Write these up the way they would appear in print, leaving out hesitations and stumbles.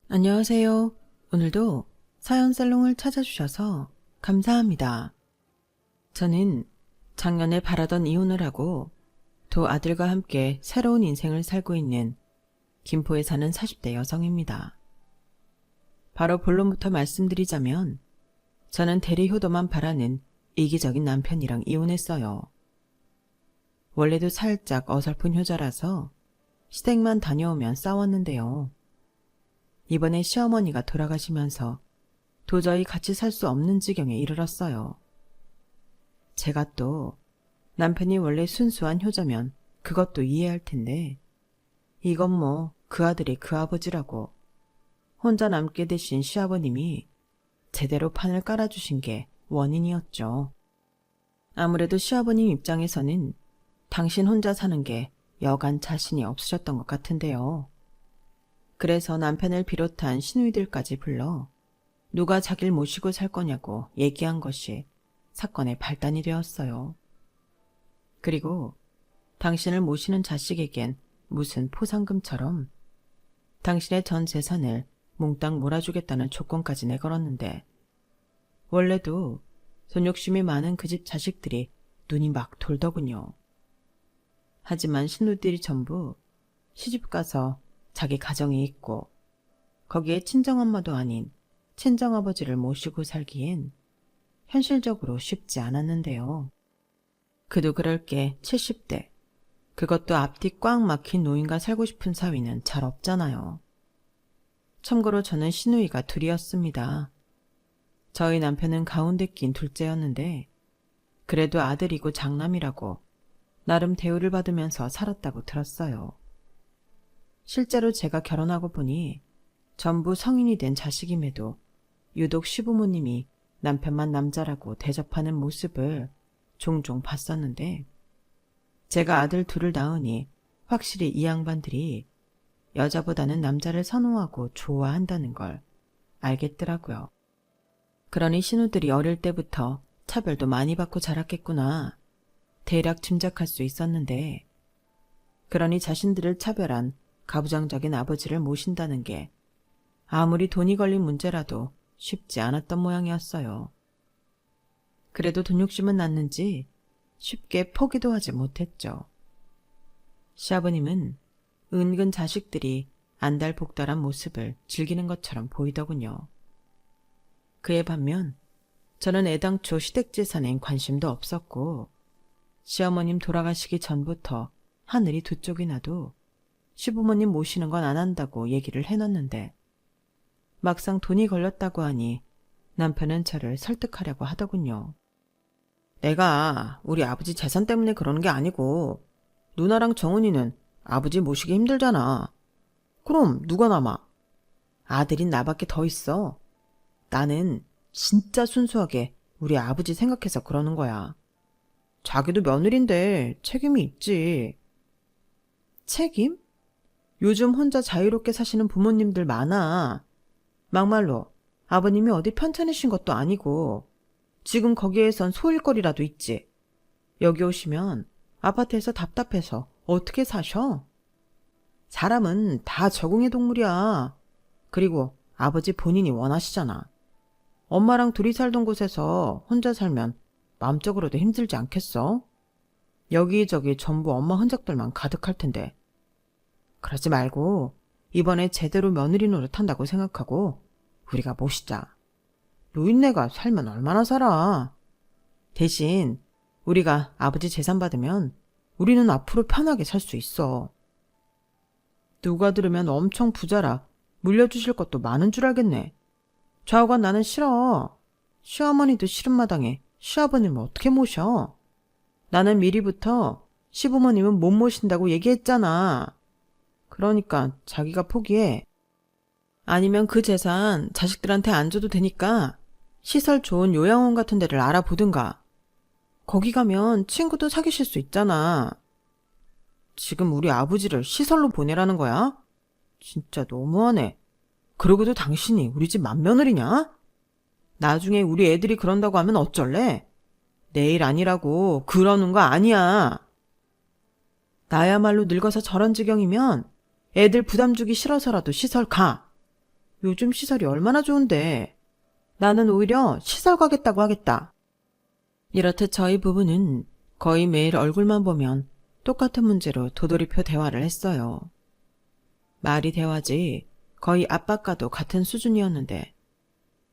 안녕하세요. 오늘도 사연살롱을 찾아주셔서 감사합니다. 저는 작년에 바라던 이혼을 하고 두 아들과 함께 새로운 인생을 살고 있는 김포에 사는 40대 여성입니다. 바로 본론부터 말씀드리자면 저는 대리 효도만 바라는 이기적인 남편이랑 이혼했어요. 원래도 살짝 어설픈 효자라서 시댁만 다녀오면 싸웠는데요. 이번에 시어머니가 돌아가시면서 도저히 같이 살 수 없는 지경에 이르렀어요. 제가 또 남편이 원래 순수한 효자면 그것도 이해할 텐데 이건 뭐 그 아들이 그 아버지라고 혼자 남게 되신 시아버님이 제대로 판을 깔아주신 게 원인이었죠. 아무래도 시아버님 입장에서는 당신 혼자 사는 게 여간 자신이 없으셨던 것 같은데요. 그래서 남편을 비롯한 시누이들까지 불러 누가 자기를 모시고 살 거냐고 얘기한 것이 사건의 발단이 되었어요. 그리고 당신을 모시는 자식에겐 무슨 포상금처럼 당신의 전 재산을 몽땅 몰아주겠다는 조건까지 내걸었는데 원래도 돈 욕심이 많은 그 집 자식들이 눈이 막 돌더군요. 하지만 시누이들이 전부 시집가서 자기 가정이 있고 거기에 친정엄마도 아닌 친정아버지를 모시고 살기엔 현실적으로 쉽지 않았는데요. 그도 그럴 게 70대, 그것도 앞뒤 꽉 막힌 노인과 살고 싶은 사위는 잘 없잖아요. 참고로 저는 시누이가 둘이었습니다. 저희 남편은 가운데 낀 둘째였는데 그래도 아들이고 장남이라고 나름 대우를 받으면서 살았다고 들었어요. 실제로 제가 결혼하고 보니 전부 성인이 된 자식임에도 유독 시부모님이 남편만 남자라고 대접하는 모습을 종종 봤었는데 제가 아들 둘을 낳으니 확실히 이 양반들이 여자보다는 남자를 선호하고 좋아한다는 걸 알겠더라고요. 그러니 신우들이 어릴 때부터 차별도 많이 받고 자랐겠구나 대략 짐작할 수 있었는데 그러니 자신들을 차별한 가부장적인 아버지를 모신다는 게 아무리 돈이 걸린 문제라도 쉽지 않았던 모양이었어요. 그래도 돈 욕심은 났는지 쉽게 포기도 하지 못했죠. 시아버님은 은근 자식들이 안달복달한 모습을 즐기는 것처럼 보이더군요. 그에 반면 저는 애당초 시댁재산엔 관심도 없었고 시어머님 돌아가시기 전부터 하늘이 두 쪽이 나도 시부모님 모시는 건 안 한다고 얘기를 해놨는데 막상 돈이 걸렸다고 하니 남편은 저를 설득하려고 하더군요. 내가 우리 아버지 재산 때문에 그러는 게 아니고 누나랑 정은이는 아버지 모시기 힘들잖아. 그럼 누가 남아? 아들인 나밖에 더 있어. 나는 진짜 순수하게 우리 아버지 생각해서 그러는 거야. 자기도 며느린데 책임이 있지. 책임? 요즘 혼자 자유롭게 사시는 부모님들 많아. 막말로 아버님이 어디 편찮으신 것도 아니고 지금 거기에선 소일거리라도 있지. 여기 오시면 아파트에서 답답해서 어떻게 사셔? 사람은 다 적응의 동물이야. 그리고 아버지 본인이 원하시잖아. 엄마랑 둘이 살던 곳에서 혼자 살면 마음적으로도 힘들지 않겠어? 여기저기 전부 엄마 흔적들만 가득할 텐데. 그러지 말고 이번에 제대로 며느리 노릇한다고 생각하고 우리가 모시자. 노인네가 살면 얼마나 살아. 대신 우리가 아버지 재산 받으면 우리는 앞으로 편하게 살 수 있어. 누가 들으면 엄청 부자라 물려주실 것도 많은 줄 알겠네. 좌우간 나는 싫어. 시어머니도 싫은 마당에 시아버님을 어떻게 모셔? 나는 미리부터 시부모님은 못 모신다고 얘기했잖아. 그러니까 자기가 포기해. 아니면 그 재산 자식들한테 안 줘도 되니까 시설 좋은 요양원 같은 데를 알아보든가. 거기 가면 친구도 사귀실 수 있잖아. 지금 우리 아버지를 시설로 보내라는 거야? 진짜 너무하네. 그러고도 당신이 우리 집 맏며느리냐? 나중에 우리 애들이 그런다고 하면 어쩔래? 내 일 아니라고 그러는 거 아니야. 나야말로 늙어서 저런 지경이면 애들 부담 주기 싫어서라도 시설 가. 요즘 시설이 얼마나 좋은데. 나는 오히려 시설 가겠다고 하겠다. 이렇듯 저희 부부는 거의 매일 얼굴만 보면 똑같은 문제로 도돌이표 대화를 했어요. 말이 대화지 거의 압박과도 같은 수준이었는데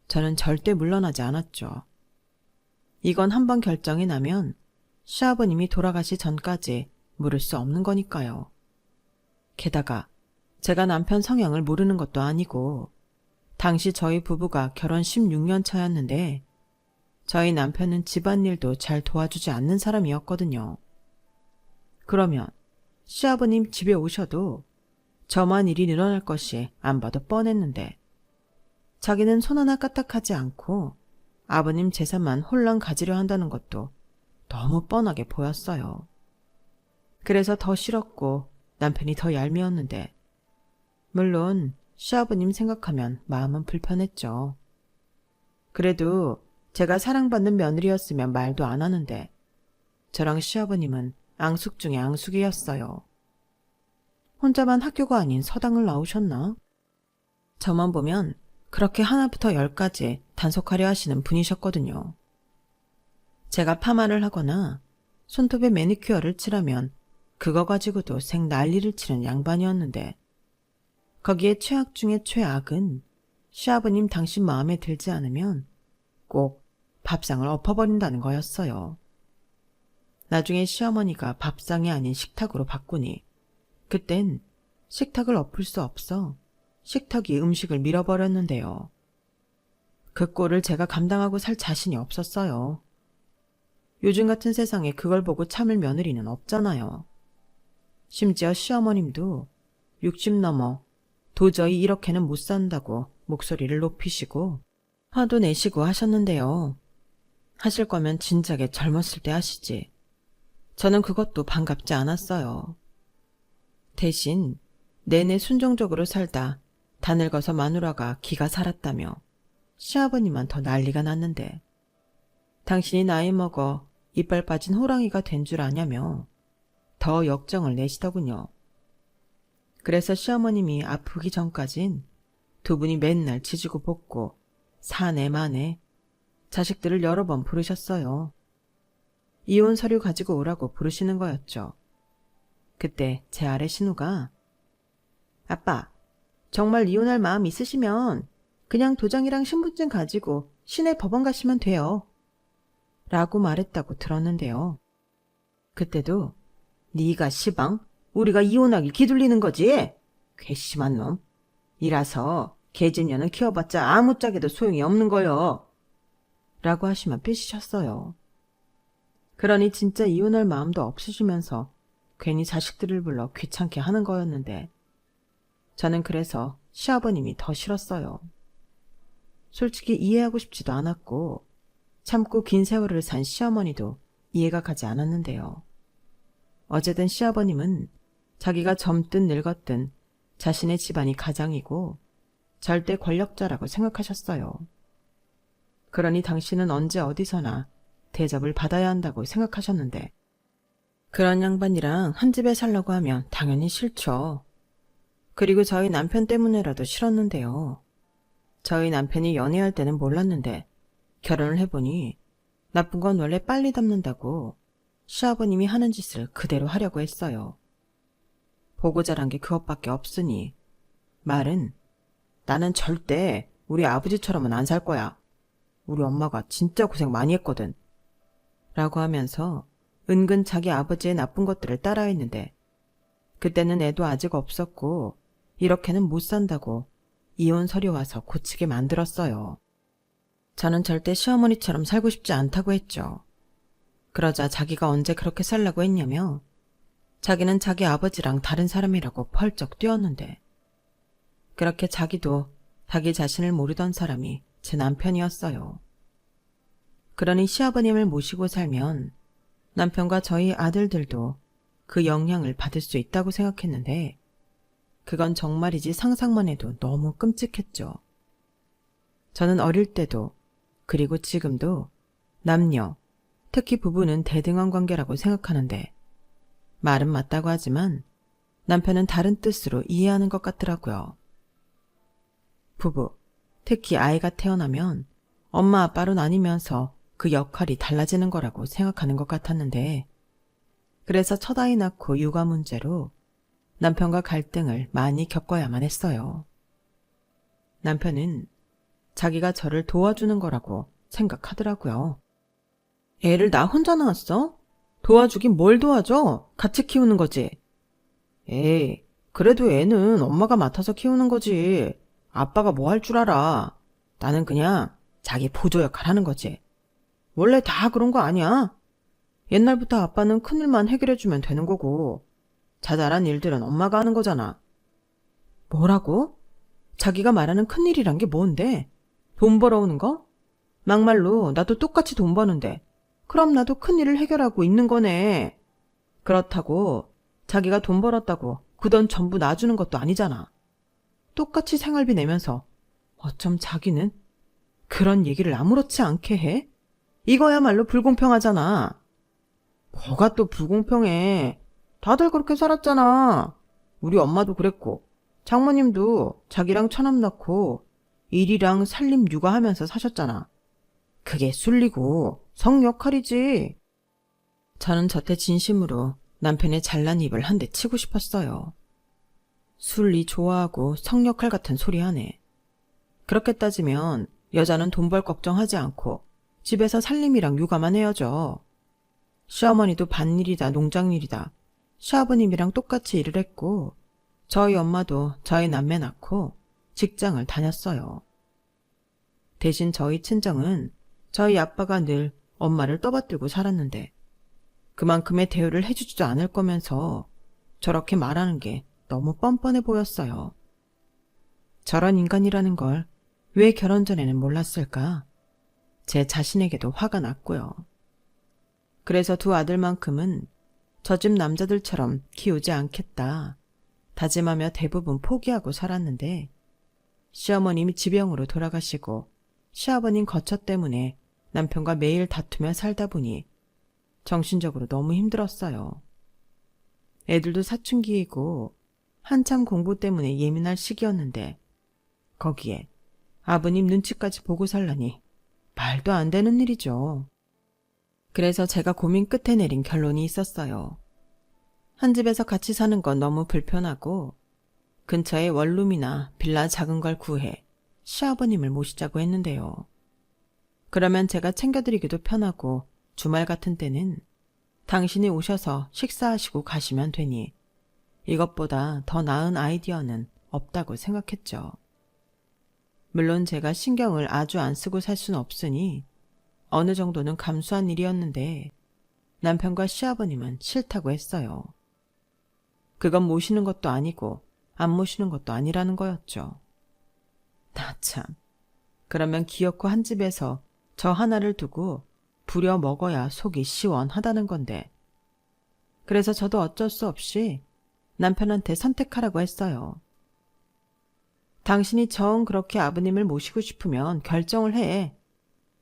저는 절대 물러나지 않았죠. 이건 한번 결정이 나면 시아버님이 돌아가시 전까지 물을 수 없는 거니까요. 게다가 제가 남편 성향을 모르는 것도 아니고 당시 저희 부부가 결혼 16년 차였는데 저희 남편은 집안일도 잘 도와주지 않는 사람이었거든요. 그러면 시아버님 집에 오셔도 저만 일이 늘어날 것이 안 봐도 뻔했는데 자기는 손 하나 까딱하지 않고 아버님 재산만 홀랑 가지려 한다는 것도 너무 뻔하게 보였어요. 그래서 더 싫었고 남편이 더 얄미웠는데 물론 시아버님 생각하면 마음은 불편했죠. 그래도 제가 사랑받는 며느리였으면 말도 안 하는데 저랑 시아버님은 앙숙 중에 앙숙이었어요. 혼자만 학교가 아닌 서당을 나오셨나? 저만 보면 그렇게 하나부터 열까지 단속하려 하시는 분이셨거든요. 제가 파마를 하거나 손톱에 매니큐어를 칠하면 그거 가지고도 생 난리를 치는 양반이었는데 거기에 최악 중에 최악은 시아버님 당신 마음에 들지 않으면 꼭 밥상을 엎어버린다는 거였어요. 나중에 시어머니가 밥상이 아닌 식탁으로 바꾸니 그땐 식탁을 엎을 수 없어 식탁이 음식을 밀어버렸는데요. 그 꼴을 제가 감당하고 살 자신이 없었어요. 요즘 같은 세상에 그걸 보고 참을 며느리는 없잖아요. 심지어 시어머님도 60 넘어 도저히 이렇게는 못 산다고 목소리를 높이시고 화도 내시고 하셨는데요. 하실 거면 진작에 젊었을 때 하시지. 저는 그것도 반갑지 않았어요. 대신 내내 순종적으로 살다 다 늙어서 마누라가 기가 살았다며 시아버님만 더 난리가 났는데 당신이 나이 먹어 이빨 빠진 호랑이가 된 줄 아냐며 더 역정을 내시더군요. 그래서 시어머님이 아프기 전까진 두 분이 맨날 지지고 볶고 사내 만에 자식들을 여러 번 부르셨어요. 이혼 서류 가지고 오라고 부르시는 거였죠. 그때 제 아래 신우가 아빠, 정말 이혼할 마음 있으시면 그냥 도장이랑 신분증 가지고 시내 법원 가시면 돼요. 라고 말했다고 들었는데요. 그때도 네가 시방? 우리가 이혼하길 기둘리는 거지? 괘씸한 놈. 이라서 개진년은 키워봤자 아무짝에도 소용이 없는 거요. 라고 하시며 삐지셨어요. 그러니 진짜 이혼할 마음도 없으시면서 괜히 자식들을 불러 귀찮게 하는 거였는데 저는 그래서 시아버님이 더 싫었어요. 솔직히 이해하고 싶지도 않았고 참고 긴 세월을 산 시어머니도 이해가 가지 않았는데요. 어쨌든 시아버님은 자기가 젊든 늙었든 자신의 집안이 가장이고 절대 권력자라고 생각하셨어요. 그러니 당신은 언제 어디서나 대접을 받아야 한다고 생각하셨는데 그런 양반이랑 한 집에 살려고 하면 당연히 싫죠. 그리고 저희 남편 때문에라도 싫었는데요. 저희 남편이 연애할 때는 몰랐는데 결혼을 해보니 나쁜 건 원래 빨리 닮는다고 시아버님이 하는 짓을 그대로 하려고 했어요. 보고 자란 게 그것밖에 없으니 말은 나는 절대 우리 아버지처럼은 안 살 거야. 우리 엄마가 진짜 고생 많이 했거든. 라고 하면서 은근 자기 아버지의 나쁜 것들을 따라했는데 그때는 애도 아직 없었고 이렇게는 못 산다고 이혼 서류 와서 고치게 만들었어요. 저는 절대 시어머니처럼 살고 싶지 않다고 했죠. 그러자 자기가 언제 그렇게 살라고 했냐며 자기는 자기 아버지랑 다른 사람이라고 펄쩍 뛰었는데 그렇게 자기도 자기 자신을 모르던 사람이 제 남편이었어요. 그러니 시아버님을 모시고 살면 남편과 저희 아들들도 그 영향을 받을 수 있다고 생각했는데 그건 정말이지 상상만 해도 너무 끔찍했죠. 저는 어릴 때도 그리고 지금도 남녀, 특히 부부는 대등한 관계라고 생각하는데 말은 맞다고 하지만 남편은 다른 뜻으로 이해하는 것 같더라고요. 부부, 특히 아이가 태어나면 엄마 아빠로 나뉘면서 그 역할이 달라지는 거라고 생각하는 것 같았는데, 그래서 첫 아이 낳고 육아 문제로 남편과 갈등을 많이 겪어야만 했어요. 남편은 자기가 저를 도와주는 거라고 생각하더라고요. 애를 나 혼자 낳았어? 도와주긴 뭘 도와줘? 같이 키우는 거지. 에이, 그래도 애는 엄마가 맡아서 키우는 거지. 아빠가 뭐 할 줄 알아. 나는 그냥 자기 보조 역할 하는 거지. 원래 다 그런 거 아니야? 옛날부터 아빠는 큰일만 해결해주면 되는 거고, 자잘한 일들은 엄마가 하는 거잖아. 뭐라고? 자기가 말하는 큰일이란 게 뭔데? 돈 벌어오는 거? 막말로 나도 똑같이 돈 버는데 그럼 나도 큰일을 해결하고 있는 거네. 그렇다고 자기가 돈 벌었다고 그 돈 전부 놔주는 것도 아니잖아. 똑같이 생활비 내면서 어쩜 자기는 그런 얘기를 아무렇지 않게 해? 이거야말로 불공평하잖아. 뭐가 또 불공평해. 다들 그렇게 살았잖아. 우리 엄마도 그랬고 장모님도 자기랑 처남 낳고 일이랑 살림 육아하면서 사셨잖아. 그게 술리고 성 역할이지. 저는 저때 진심으로 남편의 잘난 입을 한 대 치고 싶었어요. 술리 좋아하고 성 역할 같은 소리 하네. 그렇게 따지면 여자는 돈 벌 걱정하지 않고 집에서 살림이랑 육아만 해야죠. 시어머니도 밭일이다 농장일이다 시아버님이랑 똑같이 일을 했고, 저희 엄마도 저희 남매 낳고 직장을 다녔어요. 대신 저희 친정은 저희 아빠가 늘 엄마를 떠받들고 살았는데 그만큼의 대우를 해주지도 않을 거면서 저렇게 말하는 게 너무 뻔뻔해 보였어요. 저런 인간이라는 걸 왜 결혼 전에는 몰랐을까? 제 자신에게도 화가 났고요. 그래서 두 아들만큼은 저 집 남자들처럼 키우지 않겠다 다짐하며 대부분 포기하고 살았는데, 시어머님이 지병으로 돌아가시고 시아버님 거처 때문에 남편과 매일 다투며 살다 보니 정신적으로 너무 힘들었어요. 애들도 사춘기이고 한참 공부 때문에 예민할 시기였는데 거기에 아버님 눈치까지 보고 살라니 말도 안 되는 일이죠. 그래서 제가 고민 끝에 내린 결론이 있었어요. 한 집에서 같이 사는 건 너무 불편하고 근처에 원룸이나 빌라 작은 걸 구해 시아버님을 모시자고 했는데요. 그러면 제가 챙겨드리기도 편하고 주말 같은 때는 당신이 오셔서 식사하시고 가시면 되니 이것보다 더 나은 아이디어는 없다고 생각했죠. 물론 제가 신경을 아주 안 쓰고 살 수는 없으니 어느 정도는 감수한 일이었는데 남편과 시아버님은 싫다고 했어요. 그건 모시는 것도 아니고 안 모시는 것도 아니라는 거였죠. 나 참. 그러면 기어코 한 집에서 저 하나를 두고 부려 먹어야 속이 시원하다는 건데. 그래서 저도 어쩔 수 없이 남편한테 선택하라고 했어요. 당신이 정 그렇게 아버님을 모시고 싶으면 결정을 해.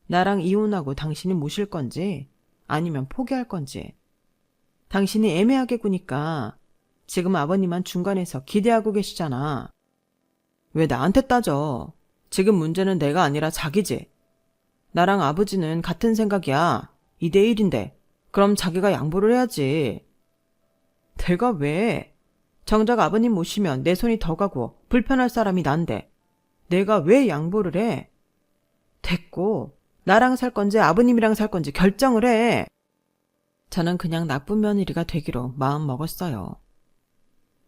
나랑 이혼하고 당신이 모실 건지 아니면 포기할 건지. 당신이 애매하게 구니까 지금 아버님만 중간에서 기대하고 계시잖아. 왜 나한테 따져? 지금 문제는 내가 아니라 자기지. 나랑 아버지는 같은 생각이야. 2대1인데 그럼 자기가 양보를 해야지. 내가 왜? 정작 아버님 모시면 내 손이 더 가고 불편할 사람이 난데 내가 왜 양보를 해? 됐고 나랑 살 건지 아버님이랑 살 건지 결정을 해. 저는 그냥 나쁜 며느리가 되기로 마음 먹었어요.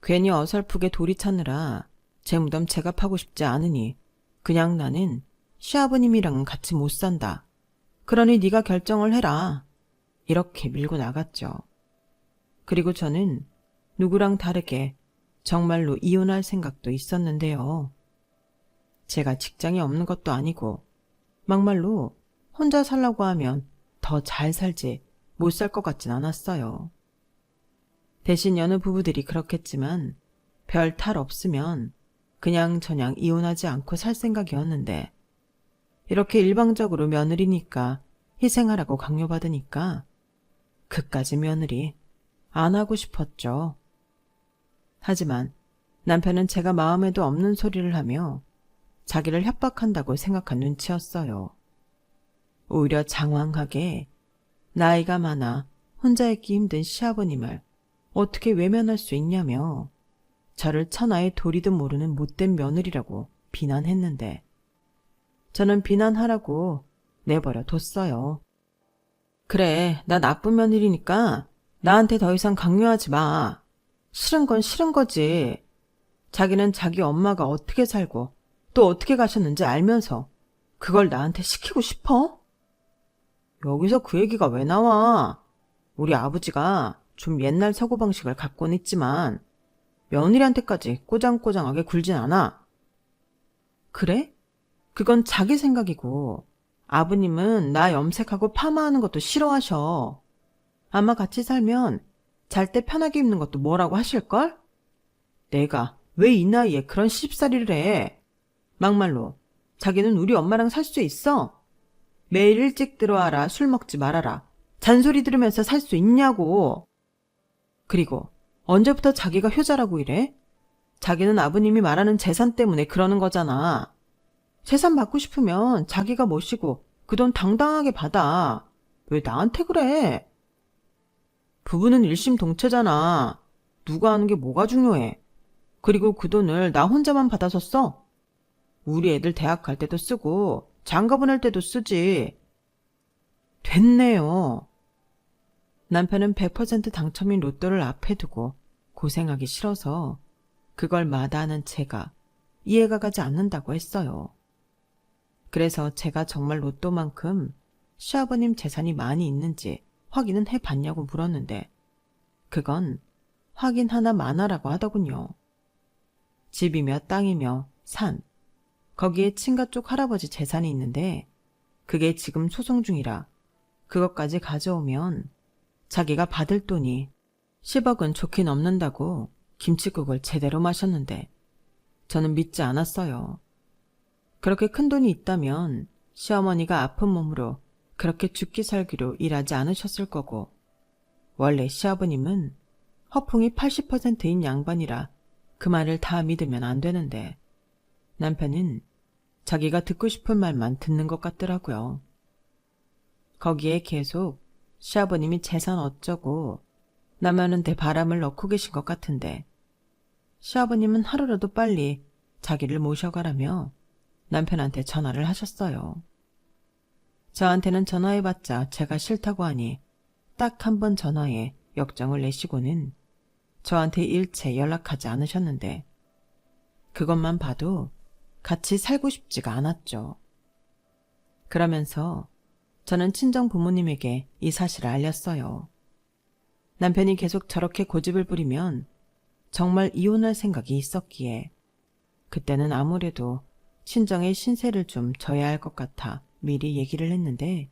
괜히 어설프게 도리 찾느라 제 무덤 제가 파고 싶지 않으니 그냥 나는 시아버님이랑은 같이 못 산다. 그러니 네가 결정을 해라. 이렇게 밀고 나갔죠. 그리고 저는 누구랑 다르게 정말로 이혼할 생각도 있었는데요. 제가 직장이 없는 것도 아니고 막말로 혼자 살라고 하면 더 잘 살지 못 살 것 같진 않았어요. 대신 여느 부부들이 그렇겠지만 별 탈 없으면 그냥저냥 이혼하지 않고 살 생각이었는데 이렇게 일방적으로 며느리니까 희생하라고 강요받으니까 그까지 며느리 안 하고 싶었죠. 하지만 남편은 제가 마음에도 없는 소리를 하며 자기를 협박한다고 생각한 눈치였어요. 오히려 장황하게 나이가 많아 혼자 있기 힘든 시아버님을 어떻게 외면할 수 있냐며 저를 천하의 도리도 모르는 못된 며느리라고 비난했는데 저는 비난하라고 내버려 뒀어요. 그래, 나 나쁜 며느리니까 나한테 더 이상 강요하지 마. 싫은 건 싫은 거지. 자기는 자기 엄마가 어떻게 살고 또 어떻게 가셨는지 알면서 그걸 나한테 시키고 싶어? 여기서 그 얘기가 왜 나와? 우리 아버지가 좀 옛날 사고방식을 갖고는 있지만 며느리한테까지 꼬장꼬장하게 굴진 않아. 그래? 그건 자기 생각이고 아버님은 나 염색하고 파마하는 것도 싫어하셔. 아마 같이 살면 잘 때 편하게 입는 것도 뭐라고 하실걸? 내가 왜 이 나이에 그런 시집살이를 해? 막말로 자기는 우리 엄마랑 살 수 있어? 매일 일찍 들어와라, 술 먹지 말아라. 잔소리 들으면서 살 수 있냐고. 그리고 언제부터 자기가 효자라고 이래? 자기는 아버님이 말하는 재산 때문에 그러는 거잖아. 재산 받고 싶으면 자기가 모시고 그 돈 당당하게 받아. 왜 나한테 그래? 부부는 일심동체잖아. 누가 하는 게 뭐가 중요해. 그리고 그 돈을 나 혼자만 받아서 써? 우리 애들 대학 갈 때도 쓰고 장가 보낼 때도 쓰지. 됐네요. 남편은 100% 당첨인 로또를 앞에 두고 고생하기 싫어서 그걸 마다하는 제가 이해가 가지 않는다고 했어요. 그래서 제가 정말 로또만큼 시아버님 재산이 많이 있는지 확인은 해봤냐고 물었는데 그건 확인 하나 마나라고 하더군요. 집이며 땅이며 산, 거기에 친가 쪽 할아버지 재산이 있는데 그게 지금 소송 중이라 그것까지 가져오면 자기가 받을 돈이 10억은 좋게 넘는다고 김칫국을 제대로 마셨는데 저는 믿지 않았어요. 그렇게 큰 돈이 있다면 시어머니가 아픈 몸으로 그렇게 죽기 살기로 일하지 않으셨을 거고 원래 시아버님은 허풍이 80%인 양반이라 그 말을 다 믿으면 안 되는데 남편은 자기가 듣고 싶은 말만 듣는 것 같더라고요. 거기에 계속 시아버님이 재산 어쩌고 나면은데 바람을 넣고 계신 것 같은데 시아버님은 하루라도 빨리 자기를 모셔가라며 남편한테 전화를 하셨어요. 저한테는 전화해봤자 제가 싫다고 하니 딱 한 번 전화해 역정을 내시고는 저한테 일체 연락하지 않으셨는데 그것만 봐도 같이 살고 싶지가 않았죠. 그러면서 저는 친정 부모님에게 이 사실을 알렸어요. 남편이 계속 저렇게 고집을 부리면 정말 이혼할 생각이 있었기에 그때는 아무래도 친정의 신세를 좀 져야 할 것 같아 미리 얘기를 했는데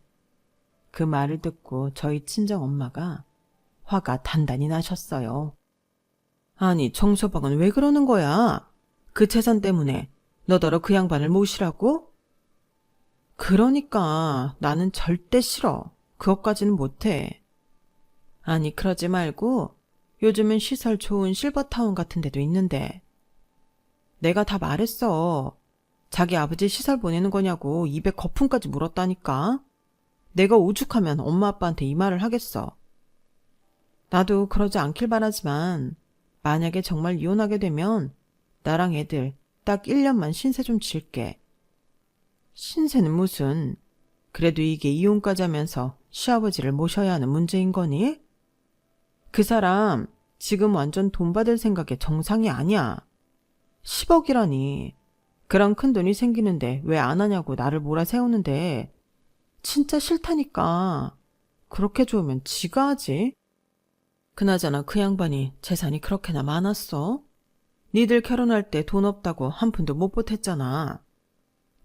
그 말을 듣고 저희 친정 엄마가 화가 단단히 나셨어요. 아니 정서방은 왜 그러는 거야? 그 재산 때문에 너더러 그 양반을 모시라고? 그러니까 나는 절대 싫어. 그것까지는 못해. 아니 그러지 말고 요즘은 시설 좋은 실버타운 같은 데도 있는데 내가 다 말했어. 자기 아버지 시설 보내는 거냐고 입에 거품까지 물었다니까. 내가 오죽하면 엄마 아빠한테 이 말을 하겠어. 나도 그러지 않길 바라지만 만약에 정말 이혼하게 되면 나랑 애들 딱 1년만 신세 좀 질게. 신세는 무슨. 그래도 이게 이혼까지 하면서 시아버지를 모셔야 하는 문제인 거니? 그 사람 지금 완전 돈 받을 생각에 정상이 아니야. 10억이라니. 그런 큰 돈이 생기는데 왜 안 하냐고 나를 몰아세우는데 진짜 싫다니까. 그렇게 좋으면 지가 하지. 그나저나 그 양반이 재산이 그렇게나 많았어? 니들 결혼할 때 돈 없다고 한 푼도 못 보탰잖아.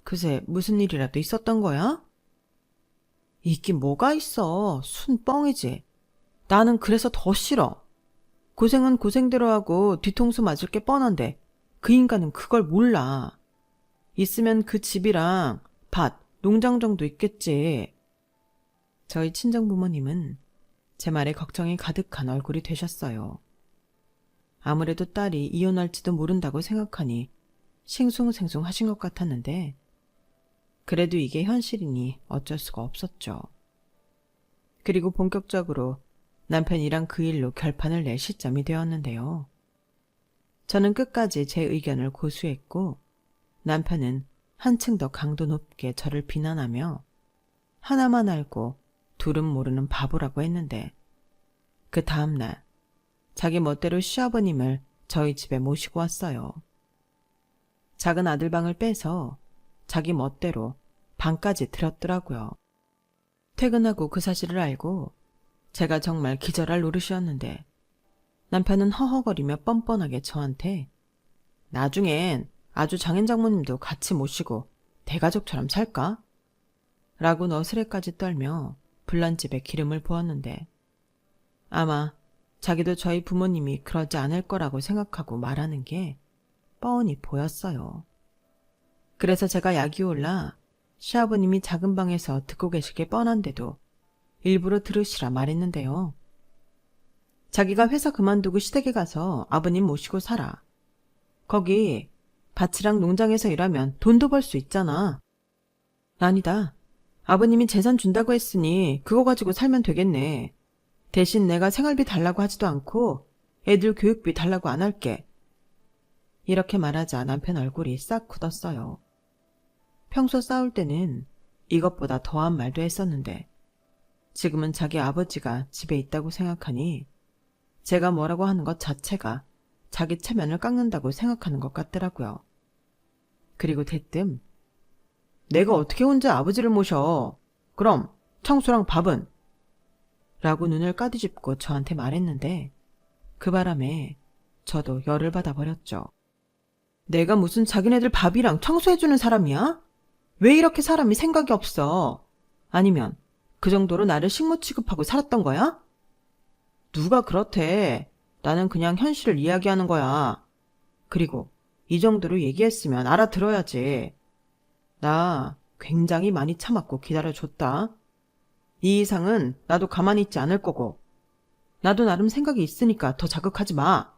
그새 무슨 일이라도 있었던 거야? 있긴 뭐가 있어. 순 뻥이지. 나는 그래서 더 싫어. 고생은 고생대로 하고 뒤통수 맞을 게 뻔한데 그 인간은 그걸 몰라. 있으면 그 집이랑 밭, 농장 정도 있겠지. 저희 친정부모님은 제 말에 걱정이 가득한 얼굴이 되셨어요. 아무래도 딸이 이혼할지도 모른다고 생각하니 싱숭생숭 하신 것 같았는데 그래도 이게 현실이니 어쩔 수가 없었죠. 그리고 본격적으로 남편이랑 그 일로 결판을 낼 시점이 되었는데요. 저는 끝까지 제 의견을 고수했고 남편은 한층 더 강도 높게 저를 비난하며 하나만 알고 둘은 모르는 바보라고 했는데 그 다음날 자기 멋대로 시아버님을 저희 집에 모시고 왔어요. 작은 아들 방을 빼서 자기 멋대로 방까지 들였더라고요. 퇴근하고 그 사실을 알고 제가 정말 기절할 노릇이었는데 남편은 허허거리며 뻔뻔하게 저한테 나중엔 아주 장인 장모님도 같이 모시고 대가족처럼 살까? 라고 너스레까지 떨며 불난집에 기름을 부었는데 아마 자기도 저희 부모님이 그러지 않을 거라고 생각하고 말하는 게 뻔히 보였어요. 그래서 제가 약이 올라 시아버님이 작은 방에서 듣고 계실 게 뻔한데도 일부러 들으시라 말했는데요. 자기가 회사 그만두고 시댁에 가서 아버님 모시고 살아. 거기 밭이랑 농장에서 일하면 돈도 벌 수 있잖아. 아니다. 아버님이 재산 준다고 했으니 그거 가지고 살면 되겠네. 대신 내가 생활비 달라고 하지도 않고 애들 교육비 달라고 안 할게. 이렇게 말하자 남편 얼굴이 싹 굳었어요. 평소 싸울 때는 이것보다 더한 말도 했었는데 지금은 자기 아버지가 집에 있다고 생각하니 제가 뭐라고 하는 것 자체가 자기 체면을 깎는다고 생각하는 것 같더라고요. 그리고 대뜸 내가 어떻게 혼자 아버지를 모셔? 그럼 청소랑 밥은? 라고 눈을 까디집고 저한테 말했는데 그 바람에 저도 열을 받아버렸죠. 내가 무슨 자기네들 밥이랑 청소해주는 사람이야? 왜 이렇게 사람이 생각이 없어? 아니면 그 정도로 나를 식모 취급하고 살았던 거야? 누가 그렇대. 나는 그냥 현실을 이야기하는 거야. 그리고 이 정도로 얘기했으면 알아들어야지. 나 굉장히 많이 참았고 기다려줬다. 이 이상은 나도 가만히 있지 않을 거고. 나도 나름 생각이 있으니까 더 자극하지 마.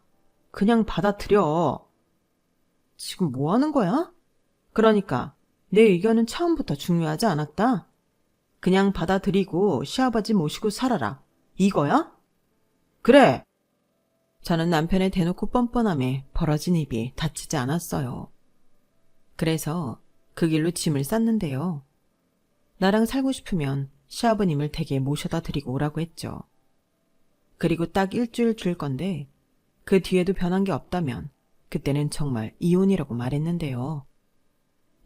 그냥 받아들여. 지금 뭐 하는 거야? 그러니까 내 의견은 처음부터 중요하지 않았다. 그냥 받아들이고 시아버지 모시고 살아라. 이거야? 그래. 저는 남편의 대놓고 뻔뻔함에 벌어진 입이 닫히지 않았어요. 그래서 그 길로 짐을 쌌는데요. 나랑 살고 싶으면 시아버님을 댁에 모셔다 드리고 오라고 했죠. 그리고 딱 일주일 줄 건데 그 뒤에도 변한 게 없다면 그때는 정말 이혼이라고 말했는데요.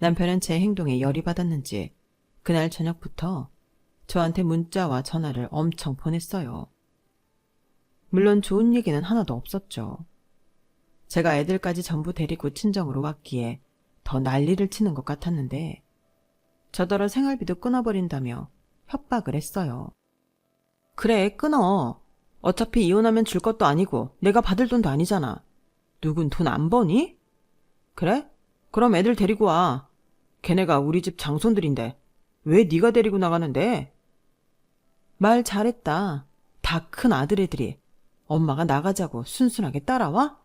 남편은 제 행동에 열이 받았는지 그날 저녁부터 저한테 문자와 전화를 엄청 보냈어요. 물론 좋은 얘기는 하나도 없었죠. 제가 애들까지 전부 데리고 친정으로 왔기에 더 난리를 치는 것 같았는데 저더러 생활비도 끊어버린다며 협박을 했어요. 그래, 끊어. 어차피 이혼하면 줄 것도 아니고 내가 받을 돈도 아니잖아. 누군 돈 안 버니? 그래? 그럼 애들 데리고 와. 걔네가 우리 집 장손들인데 왜 네가 데리고 나가는데? 말 잘했다. 다 큰 아들애들이 엄마가 나가자고 순순하게 따라와?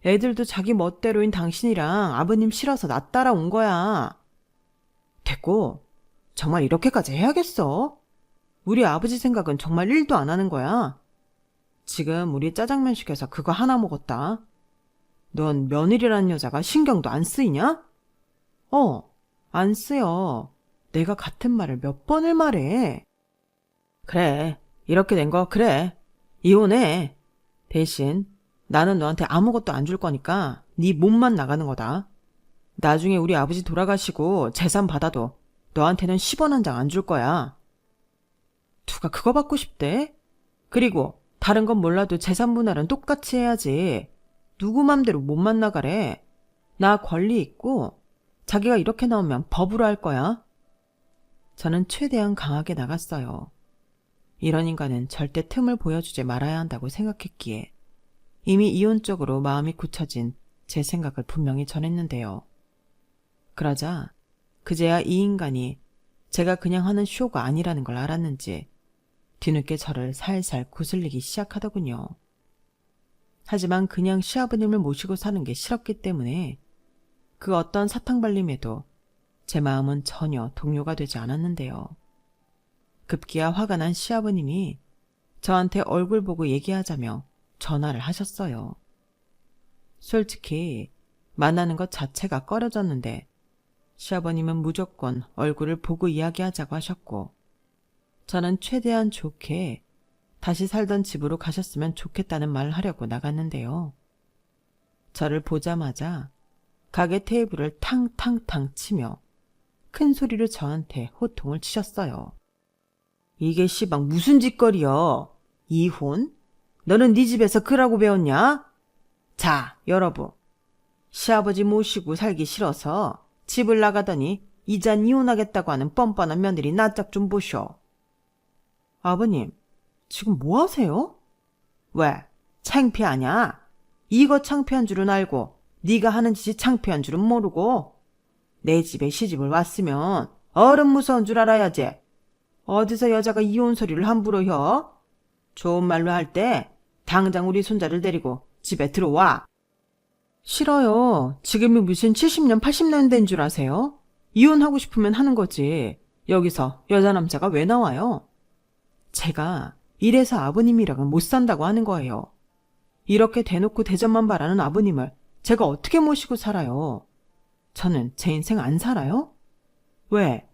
애들도 자기 멋대로인 당신이랑 아버님 싫어서 나 따라온 거야. 됐고, 정말 이렇게까지 해야겠어? 우리 아버지 생각은 정말 1도 안 하는 거야. 지금 우리 짜장면 시켜서 그거 하나 먹었다. 넌 며느리라는 여자가 신경도 안 쓰이냐? 안 쓰여. 내가 같은 말을 몇 번을 말해. 그래, 이렇게 된 거 그래. 이혼해. 대신 나는 너한테 아무것도 안 줄 거니까 네 몸만 나가는 거다. 나중에 우리 아버지 돌아가시고 재산 받아도 너한테는 10원 한 장 안 줄 거야. 누가 그거 받고 싶대? 그리고 다른 건 몰라도 재산 분할은 똑같이 해야지. 누구 맘대로 몸만 나가래. 나 권리 있고 자기가 이렇게 나오면 법으로 할 거야. 저는 최대한 강하게 나갔어요. 이런 인간은 절대 틈을 보여주지 말아야 한다고 생각했기에 이미 이혼적으로 마음이 굳혀진 제 생각을 분명히 전했는데요. 그러자 그제야 이 인간이 제가 그냥 하는 쇼가 아니라는 걸 알았는지 뒤늦게 저를 살살 구슬리기 시작하더군요. 하지만 그냥 시아버님을 모시고 사는 게 싫었기 때문에 그 어떤 사탕발림에도 제 마음은 전혀 동요가 되지 않았는데요. 급기야 화가 난 시아버님이 저한테 얼굴 보고 얘기하자며 전화를 하셨어요. 솔직히 만나는 것 자체가 꺼려졌는데 시아버님은 무조건 얼굴을 보고 이야기하자고 하셨고 저는 최대한 좋게 다시 살던 집으로 가셨으면 좋겠다는 말을 하려고 나갔는데요. 저를 보자마자 가게 테이블을 탕탕탕 치며 큰 소리로 저한테 호통을 치셨어요. 이게 씨방 무슨 짓거리여? 이혼? 너는 네 집에서 그러고 배웠냐? 자, 여러분. 시아버지 모시고 살기 싫어서 집을 나가더니 이젠 이혼하겠다고 하는 뻔뻔한 며느리 낯짝 좀 보쇼. 아버님, 지금 뭐 하세요? 왜? 창피하냐? 이거 창피한 줄은 알고 네가 하는 짓이 창피한 줄은 모르고 내 집에 시집을 왔으면 어른 무서운 줄 알아야지. 어디서 여자가 이혼 소리를 함부로 혀? 좋은 말로 할 때 당장 우리 손자를 데리고 집에 들어와. 싫어요. 지금이 무슨 70년 80년대인 줄 아세요? 이혼하고 싶으면 하는 거지. 여기서 여자 남자가 왜 나와요? 제가 이래서 아버님이랑은 못 산다고 하는 거예요. 이렇게 대놓고 대접만 바라는 아버님을 제가 어떻게 모시고 살아요? 저는 제 인생 안 살아요? 왜?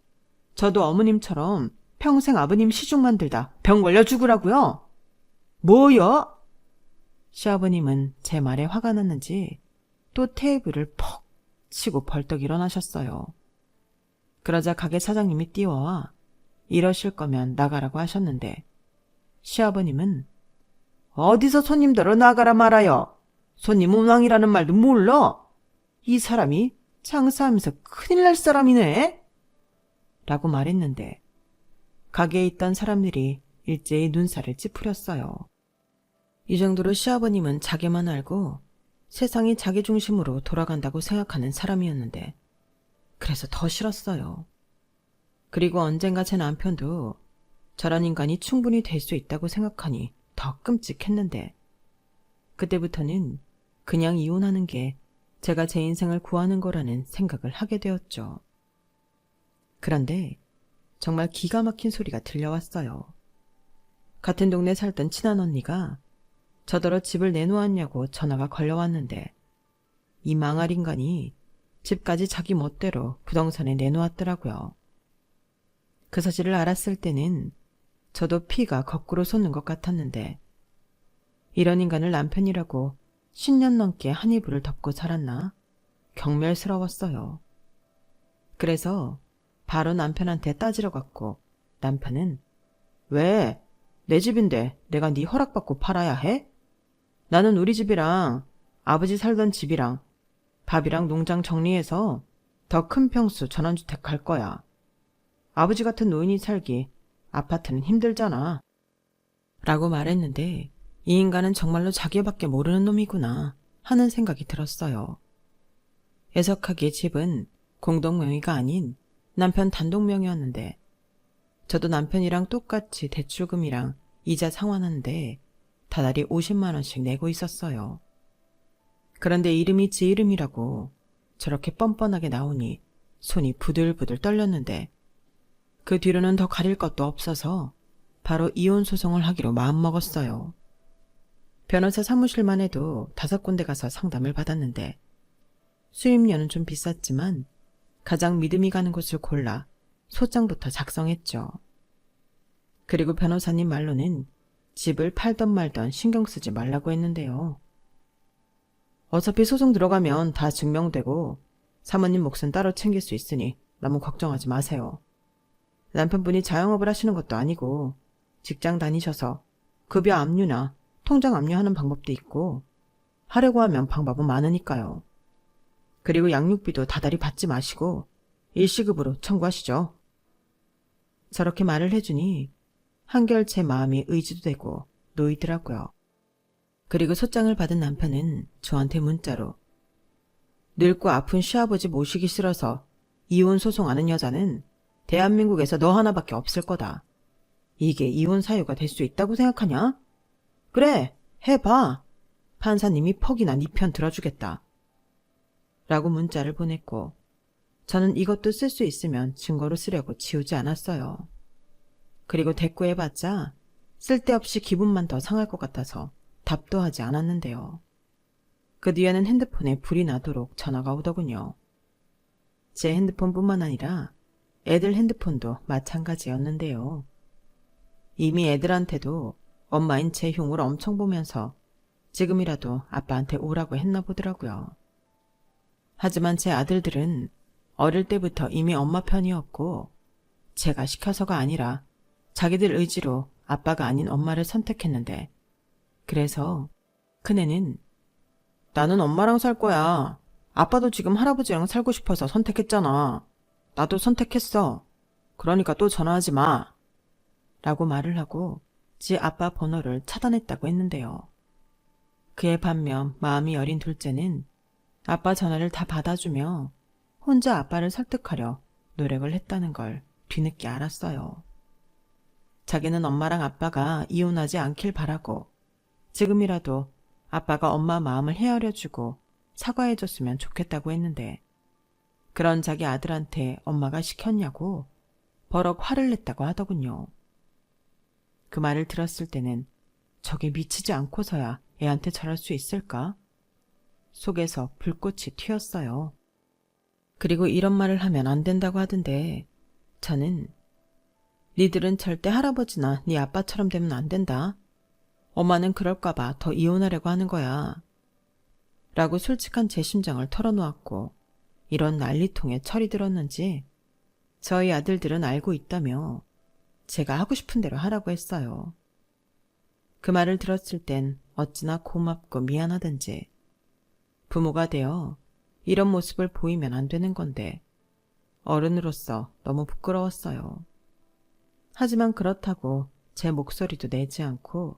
저도 어머님처럼 평생 아버님 시중만 들다 병 걸려 죽으라고요? 뭐요? 시아버님은 제 말에 화가 났는지 또 테이블을 퍽 치고 벌떡 일어나셨어요. 그러자 가게 사장님이 뛰어와 이러실 거면 나가라고 하셨는데 시아버님은 어디서 손님들어 나가라 말아요. 손님 운왕이라는 말도 몰라. 이 사람이 장사하면서 큰일 날 사람이네. 라고 말했는데 가게에 있던 사람들이 일제히 눈살을 찌푸렸어요. 이 정도로 시아버님은 자기만 알고 세상이 자기 중심으로 돌아간다고 생각하는 사람이었는데 그래서 더 싫었어요. 그리고 언젠가 제 남편도 저런 인간이 충분히 될 수 있다고 생각하니 더 끔찍했는데 그때부터는 그냥 이혼하는 게 제가 제 인생을 구하는 거라는 생각을 하게 되었죠. 그런데 정말 기가 막힌 소리가 들려왔어요. 같은 동네 살던 친한 언니가 저더러 집을 내놓았냐고 전화가 걸려왔는데 이 망할 인간이 집까지 자기 멋대로 부동산에 내놓았더라고요. 그 사실을 알았을 때는 저도 피가 거꾸로 솟는 것 같았는데 이런 인간을 남편이라고 10년 넘게 한 이불을 덮고 살았나 경멸스러웠어요. 그래서 바로 남편한테 따지러 갔고 남편은 왜? 내 집인데 내가 네 허락받고 팔아야 해? 나는 우리 집이랑 아버지 살던 집이랑 밥이랑 농장 정리해서 더 큰 평수 전원주택 갈 거야. 아버지 같은 노인이 살기 아파트는 힘들잖아. 라고 말했는데 이 인간은 정말로 자기밖에 모르는 놈이구나 하는 생각이 들었어요. 애석하게 집은 공동명의가 아닌 남편 단독명의였는데 저도 남편이랑 똑같이 대출금이랑 이자 상환하는데 다달이 50만 원씩 내고 있었어요. 그런데 이름이 지 이름이라고 저렇게 뻔뻔하게 나오니 손이 부들부들 떨렸는데 그 뒤로는 더 가릴 것도 없어서 바로 이혼 소송을 하기로 마음먹었어요. 변호사 사무실만 해도 5군데 가서 상담을 받았는데 수임료는 좀 비쌌지만 가장 믿음이 가는 곳을 골라 소장부터 작성했죠. 그리고 변호사님 말로는 집을 팔던 말던 신경 쓰지 말라고 했는데요. 어차피 소송 들어가면 다 증명되고 사모님 몫은 따로 챙길 수 있으니 너무 걱정하지 마세요. 남편분이 자영업을 하시는 것도 아니고 직장 다니셔서 급여 압류나 통장 압류하는 방법도 있고 하려고 하면 방법은 많으니까요. 그리고 양육비도 다달이 받지 마시고 일시급으로 청구하시죠. 저렇게 말을 해주니 한결 제 마음이 의지도 되고 놓이더라고요. 그리고 소장을 받은 남편은 저한테 문자로 늙고 아픈 시아버지 모시기 싫어서 이혼 소송하는 여자는 대한민국에서 너 하나밖에 없을 거다. 이게 이혼 사유가 될 수 있다고 생각하냐? 그래, 해봐. 판사님이 퍽이나 네 편 들어주겠다. 라고 문자를 보냈고 저는 이것도 쓸 수 있으면 증거로 쓰려고 지우지 않았어요. 그리고 대꾸해봤자 쓸데없이 기분만 더 상할 것 같아서 답도 하지 않았는데요. 그 뒤에는 핸드폰에 불이 나도록 전화가 오더군요. 제 핸드폰뿐만 아니라 애들 핸드폰도 마찬가지였는데요. 이미 애들한테도 엄마인 제 흉을 엄청 보면서 지금이라도 아빠한테 오라고 했나 보더라고요. 하지만 제 아들들은 어릴 때부터 이미 엄마 편이었고 제가 시켜서가 아니라 자기들 의지로 아빠가 아닌 엄마를 선택했는데 그래서 큰애는 나는 엄마랑 살 거야. 아빠도 지금 할아버지랑 살고 싶어서 선택했잖아. 나도 선택했어. 그러니까 또 전화하지 마. 라고 말을 하고 지 아빠 번호를 차단했다고 했는데요. 그에 반면 마음이 여린 둘째는 아빠 전화를 다 받아주며 혼자 아빠를 설득하려 노력을 했다는 걸 뒤늦게 알았어요. 자기는 엄마랑 아빠가 이혼하지 않길 바라고 지금이라도 아빠가 엄마 마음을 헤아려주고 사과해줬으면 좋겠다고 했는데 그런 자기 아들한테 엄마가 시켰냐고 버럭 화를 냈다고 하더군요. 그 말을 들었을 때는 저게 미치지 않고서야 애한테 저럴 수 있을까? 속에서 불꽃이 튀었어요. 그리고 이런 말을 하면 안 된다고 하던데 저는 니들은 절대 할아버지나 네 아빠처럼 되면 안 된다. 엄마는 그럴까봐 더 이혼하려고 하는 거야. 라고 솔직한 제 심정을 털어놓았고 이런 난리통에 철이 들었는지 저희 아들들은 알고 있다며 제가 하고 싶은 대로 하라고 했어요. 그 말을 들었을 땐 어찌나 고맙고 미안하든지 부모가 되어 이런 모습을 보이면 안 되는 건데 어른으로서 너무 부끄러웠어요. 하지만 그렇다고 제 목소리도 내지 않고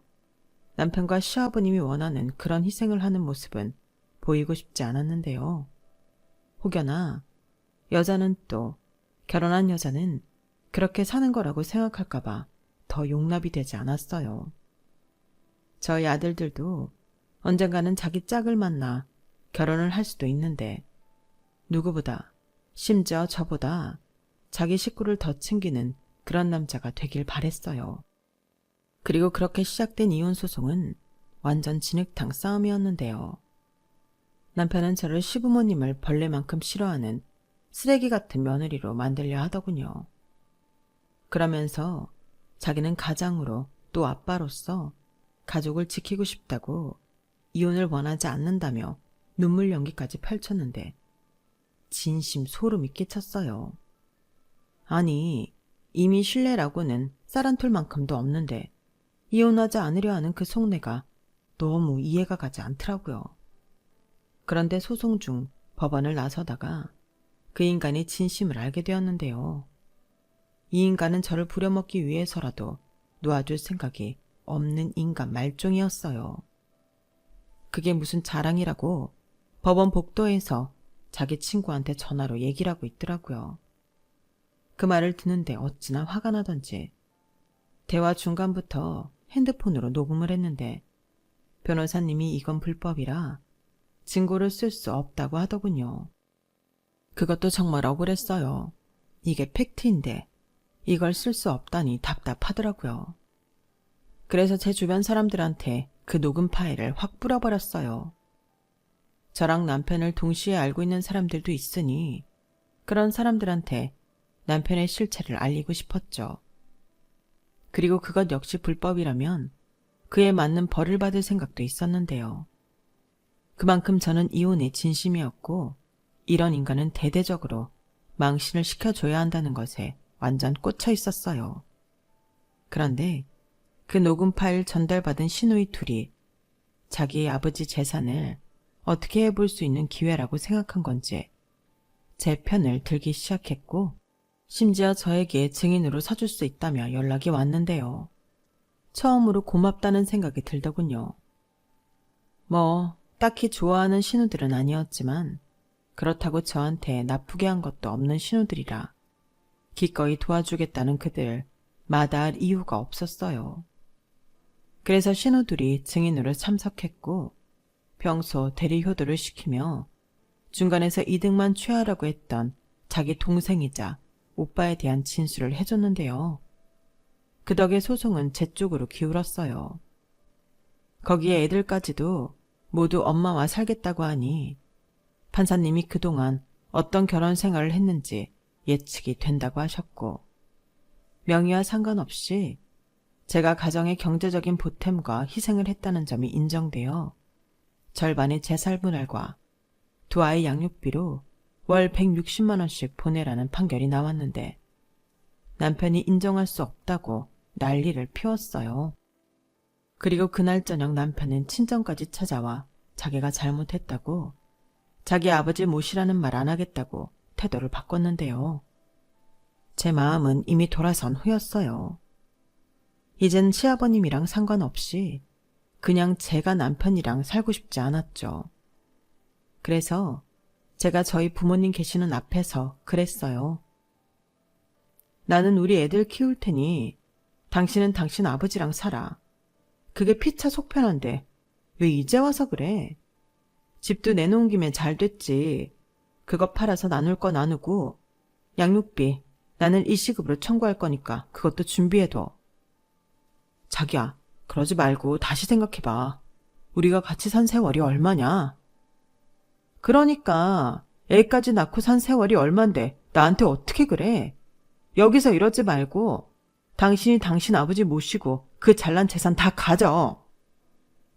남편과 시아버님이 원하는 그런 희생을 하는 모습은 보이고 싶지 않았는데요. 혹여나 여자는 또 결혼한 여자는 그렇게 사는 거라고 생각할까봐 더 용납이 되지 않았어요. 저희 아들들도 언젠가는 자기 짝을 만나 결혼을 할 수도 있는데 누구보다 심지어 저보다 자기 식구를 더 챙기는 그런 남자가 되길 바랬어요. 그리고 그렇게 시작된 이혼소송은 완전 진흙탕 싸움이었는데요. 남편은 저를 시부모님을 벌레만큼 싫어하는 쓰레기 같은 며느리로 만들려 하더군요. 그러면서 자기는 가장으로 또 아빠로서 가족을 지키고 싶다고 이혼을 원하지 않는다며 눈물 연기까지 펼쳤는데 진심 소름이 끼쳤어요. 아니, 이미 신뢰라고는 쌀 한 톨만큼도 없는데 이혼하지 않으려 하는 그 속내가 너무 이해가 가지 않더라고요. 그런데 소송 중 법원을 나서다가 그 인간의 진심을 알게 되었는데요. 이 인간은 저를 부려먹기 위해서라도 놓아줄 생각이 없는 인간 말종이었어요. 그게 무슨 자랑이라고 법원 복도에서 자기 친구한테 전화로 얘기를 하고 있더라고요. 그 말을 듣는데 어찌나 화가 나던지 대화 중간부터 핸드폰으로 녹음을 했는데 변호사님이 이건 불법이라 증거를 쓸 수 없다고 하더군요. 그것도 정말 억울했어요. 이게 팩트인데 이걸 쓸 수 없다니 답답하더라고요. 그래서 제 주변 사람들한테 그 녹음 파일을 확 뿌려버렸어요. 저랑 남편을 동시에 알고 있는 사람들도 있으니 그런 사람들한테 남편의 실체를 알리고 싶었죠. 그리고 그것 역시 불법이라면 그에 맞는 벌을 받을 생각도 있었는데요. 그만큼 저는 이혼에 진심이었고 이런 인간은 대대적으로 망신을 시켜줘야 한다는 것에 완전 꽂혀 있었어요. 그런데 그 녹음 파일 전달받은 시누이 둘이 자기의 아버지 재산을 어떻게 해볼 수 있는 기회라고 생각한 건지 제 편을 들기 시작했고 심지어 저에게 증인으로 서줄 수 있다며 연락이 왔는데요. 처음으로 고맙다는 생각이 들더군요. 뭐 딱히 좋아하는 신우들은 아니었지만 그렇다고 저한테 나쁘게 한 것도 없는 신우들이라 기꺼이 도와주겠다는 그들 마다할 이유가 없었어요. 그래서 신우들이 증인으로 참석했고 평소 대리 효도를 시키며 중간에서 이득만 취하라고 했던 자기 동생이자 오빠에 대한 진술을 해줬는데요. 그 덕에 소송은 제 쪽으로 기울었어요. 거기에 애들까지도 모두 엄마와 살겠다고 하니 판사님이 그동안 어떤 결혼 생활을 했는지 예측이 된다고 하셨고, 명의와 상관없이 제가 가정의 경제적인 보탬과 희생을 했다는 점이 인정되어 절반의 재살분할과 두 아이 양육비로 월 160만 원씩 보내라는 판결이 나왔는데 남편이 인정할 수 없다고 난리를 피웠어요. 그리고 그날 저녁 남편은 친정까지 찾아와 자기가 잘못했다고, 자기 아버지 모시라는 말 안 하겠다고 태도를 바꿨는데요. 제 마음은 이미 돌아선 후였어요. 이젠 시아버님이랑 상관없이 그냥 제가 남편이랑 살고 싶지 않았죠. 그래서 제가 저희 부모님 계시는 앞에서 그랬어요. 나는 우리 애들 키울 테니 당신은 당신 아버지랑 살아. 그게 피차 속편한데 왜 이제 와서 그래? 집도 내놓은 김에 잘 됐지. 그거 팔아서 나눌 거 나누고 양육비 나는 일시급으로 청구할 거니까 그것도 준비해둬. 자기야, 그러지 말고 다시 생각해봐. 우리가 같이 산 세월이 얼마냐? 그러니까 애까지 낳고 산 세월이 얼만데 나한테 어떻게 그래? 여기서 이러지 말고 당신이 당신 아버지 모시고 그 잘난 재산 다 가져.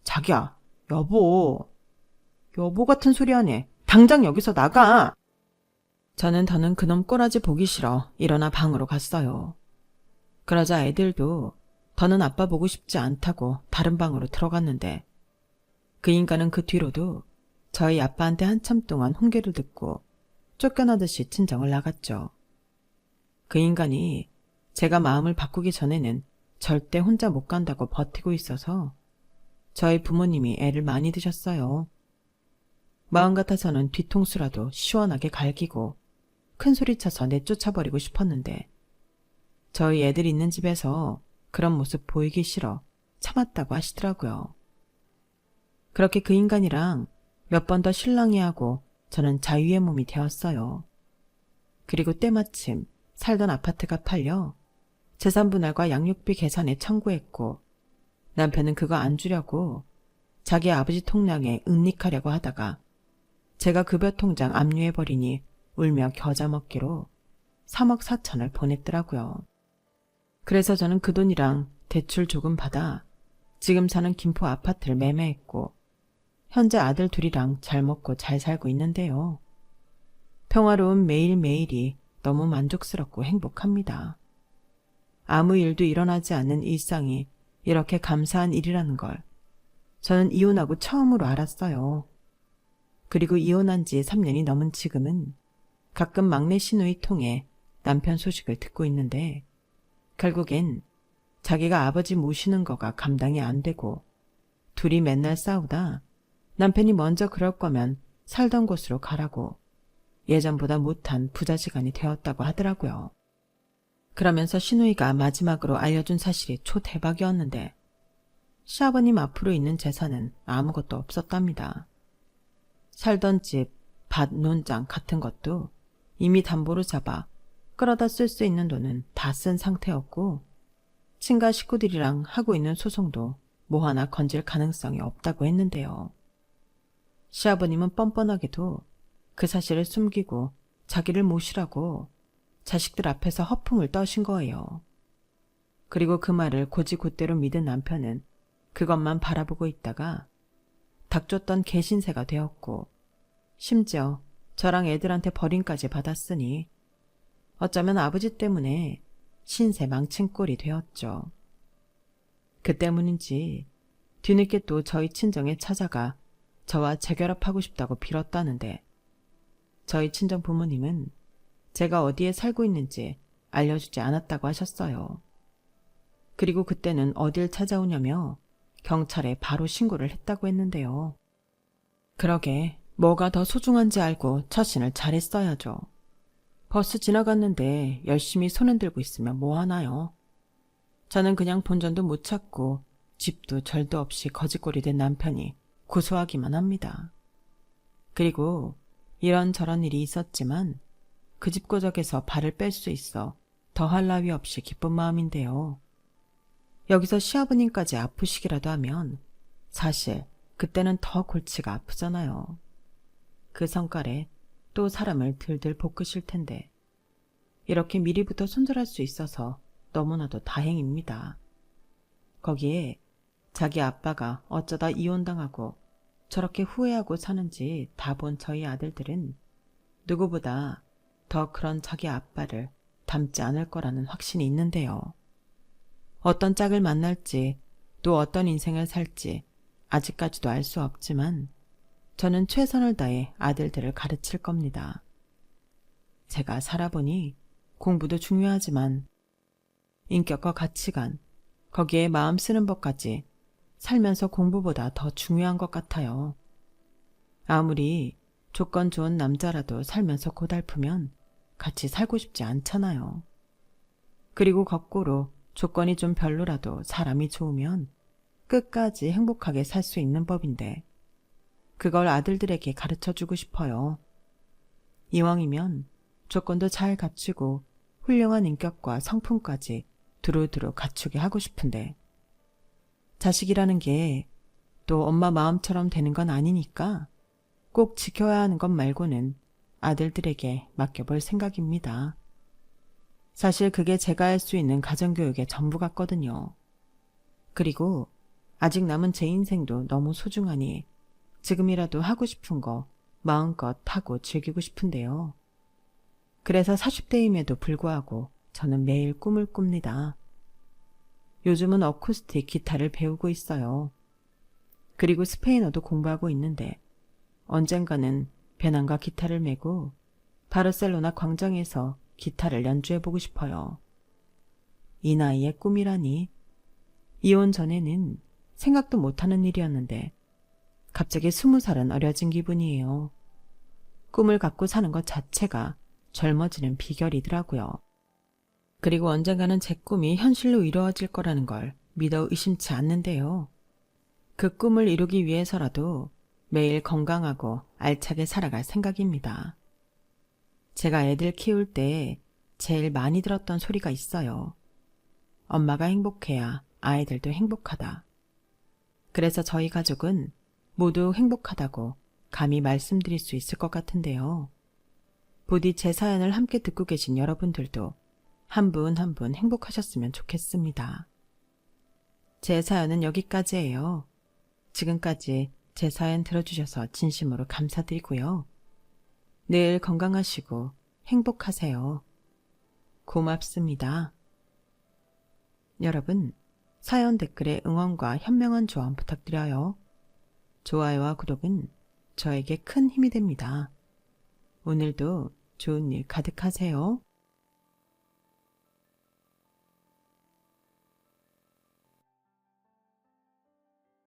자기야, 여보 같은 소리 하네. 당장 여기서 나가. 저는 더는 그놈 꼬라지 보기 싫어 일어나 방으로 갔어요. 그러자 애들도 더는 아빠 보고 싶지 않다고 다른 방으로 들어갔는데 그 인간은 그 뒤로도 저희 아빠한테 한참 동안 훈계를 듣고 쫓겨나듯이 친정을 나갔죠. 그 인간이 제가 마음을 바꾸기 전에는 절대 혼자 못 간다고 버티고 있어서 저희 부모님이 애를 많이 드셨어요. 마음 같아서는 뒤통수라도 시원하게 갈기고 큰소리 쳐서 내쫓아버리고 싶었는데 저희 애들 있는 집에서 그런 모습 보이기 싫어 참았다고 하시더라고요. 그렇게 그 인간이랑 몇 번 더 실랑이하고 저는 자유의 몸이 되었어요. 그리고 때마침 살던 아파트가 팔려 재산분할과 양육비 계산에 청구했고 남편은 그거 안 주려고 자기 아버지 통장에 은닉하려고 하다가 제가 급여 통장 압류해버리니 울며 겨자 먹기로 3억 4천을 보냈더라고요. 그래서 저는 그 돈이랑 대출 조금 받아 지금 사는 김포 아파트를 매매했고 현재 아들 둘이랑 잘 먹고 잘 살고 있는데요. 평화로운 매일매일이 너무 만족스럽고 행복합니다. 아무 일도 일어나지 않는 일상이 이렇게 감사한 일이라는 걸 저는 이혼하고 처음으로 알았어요. 그리고 이혼한 지 3년이 넘은 지금은 가끔 막내 시누이 통해 남편 소식을 듣고 있는데 결국엔 자기가 아버지 모시는 거가 감당이 안 되고 둘이 맨날 싸우다 남편이 먼저 그럴 거면 살던 곳으로 가라고 예전보다 못한 부자지간이 되었다고 하더라고요. 그러면서 시누이가 마지막으로 알려준 사실이 초대박이었는데 시아버님 앞으로 있는 재산은 아무것도 없었답니다. 살던 집, 밭, 논장 같은 것도 이미 담보로 잡아 끌어다 쓸 수 있는 돈은 다 쓴 상태였고 친가 식구들이랑 하고 있는 소송도 뭐 하나 건질 가능성이 없다고 했는데요. 시아버님은 뻔뻔하게도 그 사실을 숨기고 자기를 모시라고 자식들 앞에서 허풍을 떠신 거예요. 그리고 그 말을 곧이곧대로 믿은 남편은 그것만 바라보고 있다가 닥쳤던 개신세가 되었고 심지어 저랑 애들한테 버림까지 받았으니 어쩌면 아버지 때문에 신세 망친 꼴이 되었죠. 그 때문인지 뒤늦게 또 저희 친정에 찾아가 저와 재결합하고 싶다고 빌었다는데 저희 친정 부모님은 제가 어디에 살고 있는지 알려주지 않았다고 하셨어요. 그리고 그때는 어딜 찾아오냐며 경찰에 바로 신고를 했다고 했는데요. 그러게 뭐가 더 소중한지 알고 처신을 잘했어야죠. 버스 지나갔는데 열심히 손 흔들고 있으면 뭐하나요? 저는 그냥 본전도 못 찾고 집도 절도 없이 거지꼴이 된 남편이 고소하기만 합니다. 그리고 이런저런 일이 있었지만 그 집고적에서 발을 뺄 수 있어 더할 나위 없이 기쁜 마음인데요. 여기서 시아버님까지 아프시기라도 하면 사실 그때는 더 골치가 아프잖아요. 그 성깔에 또 사람을 들들 볶으실 텐데 이렇게 미리부터 손절할 수 있어서 너무나도 다행입니다. 거기에 자기 아빠가 어쩌다 이혼당하고 저렇게 후회하고 사는지 다 본 저희 아들들은 누구보다 더 그런 자기 아빠를 닮지 않을 거라는 확신이 있는데요. 어떤 짝을 만날지 또 어떤 인생을 살지 아직까지도 알 수 없지만 저는 최선을 다해 아들들을 가르칠 겁니다. 제가 살아보니 공부도 중요하지만 인격과 가치관, 거기에 마음 쓰는 법까지 살면서 공부보다 더 중요한 것 같아요. 아무리 조건 좋은 남자라도 살면서 고달프면 같이 살고 싶지 않잖아요. 그리고 거꾸로 조건이 좀 별로라도 사람이 좋으면 끝까지 행복하게 살 수 있는 법인데 그걸 아들들에게 가르쳐주고 싶어요. 이왕이면 조건도 잘 갖추고 훌륭한 인격과 성품까지 두루두루 갖추게 하고 싶은데 자식이라는 게 또 엄마 마음처럼 되는 건 아니니까 꼭 지켜야 하는 것 말고는 아들들에게 맡겨볼 생각입니다. 사실 그게 제가 할 수 있는 가정교육의 전부 같거든요. 그리고 아직 남은 제 인생도 너무 소중하니 지금이라도 하고 싶은 거 마음껏 하고 즐기고 싶은데요. 그래서 40대임에도 불구하고 저는 매일 꿈을 꿉니다. 요즘은 어쿠스틱 기타를 배우고 있어요. 그리고 스페인어도 공부하고 있는데 언젠가는 배낭과 기타를 메고 바르셀로나 광장에서 기타를 연주해보고 싶어요. 이 나이에 꿈이라니. 이혼 전에는 생각도 못하는 일이었는데 갑자기 20살은 어려진 기분이에요. 꿈을 갖고 사는 것 자체가 젊어지는 비결이더라고요. 그리고 언젠가는 제 꿈이 현실로 이루어질 거라는 걸 믿어 의심치 않는데요. 그 꿈을 이루기 위해서라도 매일 건강하고 알차게 살아갈 생각입니다. 제가 애들 키울 때 제일 많이 들었던 소리가 있어요. 엄마가 행복해야 아이들도 행복하다. 그래서 저희 가족은 모두 행복하다고 감히 말씀드릴 수 있을 것 같은데요. 부디 제 사연을 함께 듣고 계신 여러분들도 한 분 한 분 행복하셨으면 좋겠습니다. 제 사연은 여기까지예요. 지금까지 제 사연 들어주셔서 진심으로 감사드리고요. 늘 건강하시고 행복하세요. 고맙습니다. 여러분, 사연 댓글에 응원과 현명한 조언 부탁드려요. 좋아요와 구독은 저에게 큰 힘이 됩니다. 오늘도 좋은 일 가득하세요.